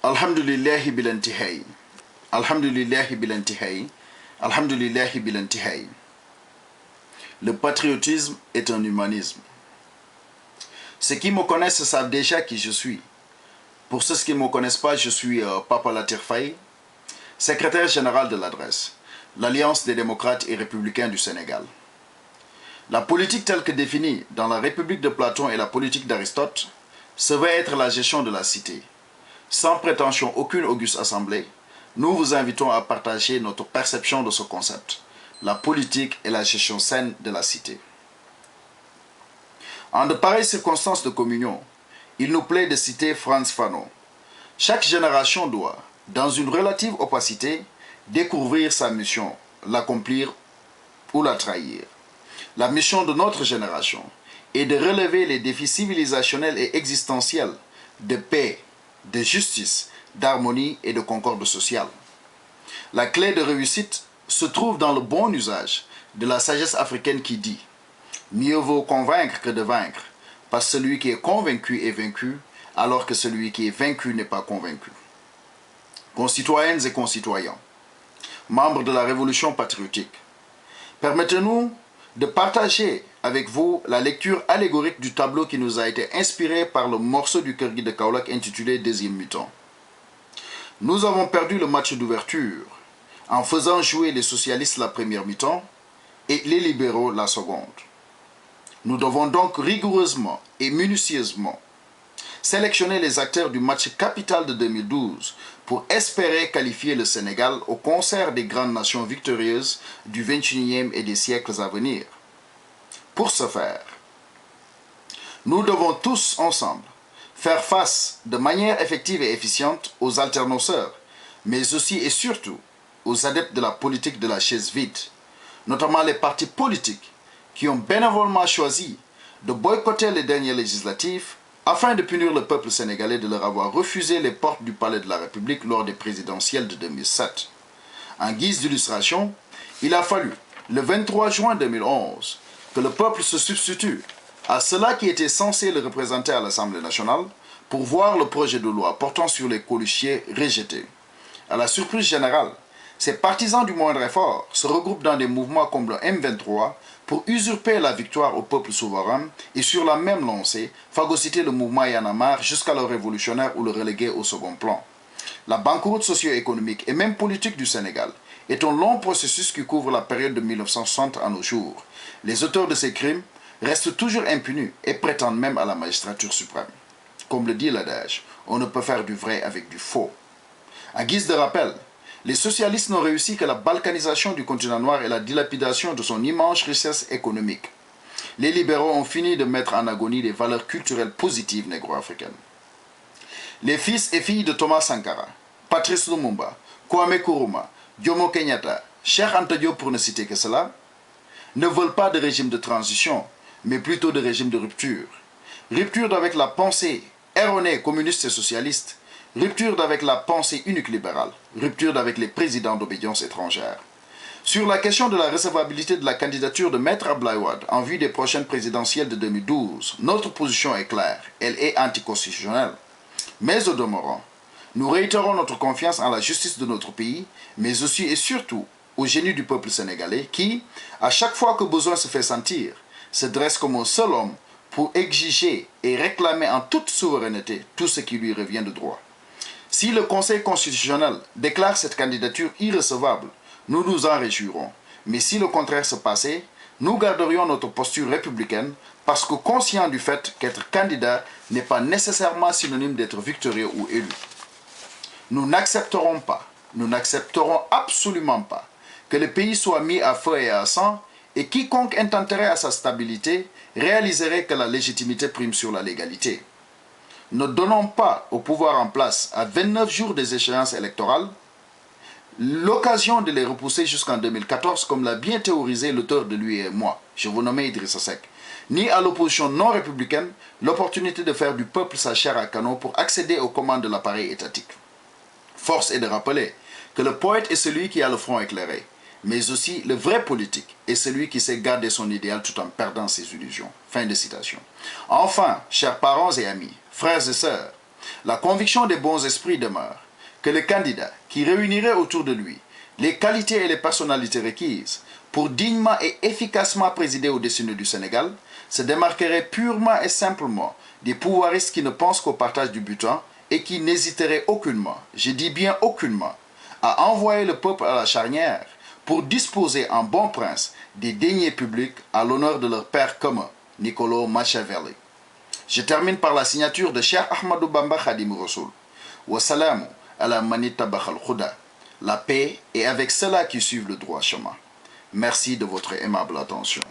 Alhamdulillahi bilantihai. Alhamdulillahi bilantihai. Alhamdulillahi bilantihai. Le patriotisme est un humanisme. Ceux qui me connaissent savent déjà qui je suis. Pour ceux qui ne me connaissent pas, je suis Papa Latir Faye, secrétaire général de l'Adresse, l'Alliance des démocrates et républicains du Sénégal. La politique telle que définie dans la République de Platon et la politique d'Aristote se veut être la gestion de la cité. Sans prétention aucune auguste assemblée, nous vous invitons à partager notre perception de ce concept, la politique et la gestion saine de la cité. En de pareilles circonstances de communion, il nous plaît de citer Frantz Fanon. Chaque génération doit, dans une relative opacité, découvrir sa mission, l'accomplir ou la trahir. La mission de notre génération est de relever les défis civilisationnels et existentiels de paix, de justice, d'harmonie et de concorde sociale. La clé de réussite se trouve dans le bon usage de la sagesse africaine qui dit « Mieux vaut convaincre que de vaincre, parce que celui qui est convaincu est vaincu, alors que celui qui est vaincu n'est pas convaincu. » Concitoyennes et concitoyens, membres de la Révolution patriotique, permettez-nous de partager avec vous la lecture allégorique du tableau qui nous a été inspiré par le morceau du Kër Gui de Kaolack intitulé « Deuxième mi-temps ». Nous avons perdu le match d'ouverture en faisant jouer les socialistes la première mi-temps et les libéraux la seconde. Nous devons donc rigoureusement et minutieusement sélectionner les acteurs du match capital de 2012 pour espérer qualifier le Sénégal au concert des grandes nations victorieuses du XXIe et des siècles à venir. Pour ce faire, nous devons tous ensemble faire face de manière effective et efficiente aux alternoceurs, mais aussi et surtout aux adeptes de la politique de la chaise vide, notamment les partis politiques qui ont bénévolement choisi de boycotter les derniers législatifs afin de punir le peuple sénégalais de leur avoir refusé les portes du palais de la République lors des présidentielles de 2007. En guise d'illustration, il a fallu, le 23 juin 2011, que le peuple se substitue à cela qui était censé le représenter à l'Assemblée nationale pour voir le projet de loi portant sur les colistiers rejeté. À la surprise générale, ces partisans du moindre effort se regroupent dans des mouvements comme le M23 pour usurper la victoire au peuple souverain et sur la même lancée, phagocyter le mouvement Y en a marre jusqu'à le révolutionnaire ou le reléguer au second plan. La banqueroute socio-économique et même politique du Sénégal est un long processus qui couvre la période de 1960 à nos jours. Les auteurs de ces crimes restent toujours impunis et prétendent même à la magistrature suprême. Comme le dit l'adage, on ne peut faire du vrai avec du faux. À guise de rappel, les socialistes n'ont réussi que la balkanisation du continent noir et la dilapidation de son immense richesse économique. Les libéraux ont fini de mettre en agonie les valeurs culturelles positives négro-africaines. Les fils et filles de Thomas Sankara, Patrice Lumumba, Kwame Nkrumah, Jomo Kenyatta, Cheikh Anta Diop pour ne citer que cela, ne veulent pas de régime de transition, mais plutôt de régime de rupture. Rupture avec la pensée erronée communiste et socialiste, rupture avec la pensée unique libérale, rupture avec les présidents d'obédience étrangère. Sur la question de la recevabilité de la candidature de Maître Abdoulaye Wade en vue des prochaines présidentielles de 2012, notre position est claire, elle est anticonstitutionnelle. Mais au demeurant, nous réitérons notre confiance en la justice de notre pays, mais aussi et surtout au génie du peuple sénégalais qui, à chaque fois que besoin se fait sentir, se dresse comme un seul homme pour exiger et réclamer en toute souveraineté tout ce qui lui revient de droit. Si le Conseil constitutionnel déclare cette candidature irrecevable, nous nous en réjouirons. Mais si le contraire se passait, nous garderions notre posture républicaine parce que conscients du fait qu'être candidat n'est pas nécessairement synonyme d'être victorieux ou élu. Nous n'accepterons absolument pas que le pays soit mis à feu et à sang et quiconque intenterait à sa stabilité réaliserait que la légitimité prime sur la légalité. Ne donnons pas au pouvoir en place, à 29 jours des échéances électorales, l'occasion de les repousser jusqu'en 2014, comme l'a bien théorisé l'auteur de Lui et moi, je vous nomme Idrissa Seck, ni à l'opposition non républicaine l'opportunité de faire du peuple sa chair à canon pour accéder aux commandes de l'appareil étatique. Force est de rappeler que le poète est celui qui a le front éclairé, mais aussi le vrai politique est celui qui sait garder son idéal tout en perdant ses illusions. Fin de citation. Enfin, chers parents et amis, frères et sœurs, La conviction des bons esprits demeure que le candidat qui réunirait autour de lui les qualités et les personnalités requises pour dignement et efficacement présider au destiné du Sénégal se démarquerait purement et simplement des pouvoiristes qui ne pensent qu'au partage du butin et qui n'hésiteraient aucunement, je dis bien aucunement, à envoyer le peuple à la charnière pour disposer en bon prince des deniers publics à l'honneur de leur père commun, Niccolò Machiavelli. Je termine par la signature de Cheikh Ahmadou Bamba Khadim Rassoul. Wassalamu ala manita bakhal khuda. La paix est avec ceux-là qui suivent le droit chemin. Merci de votre aimable attention.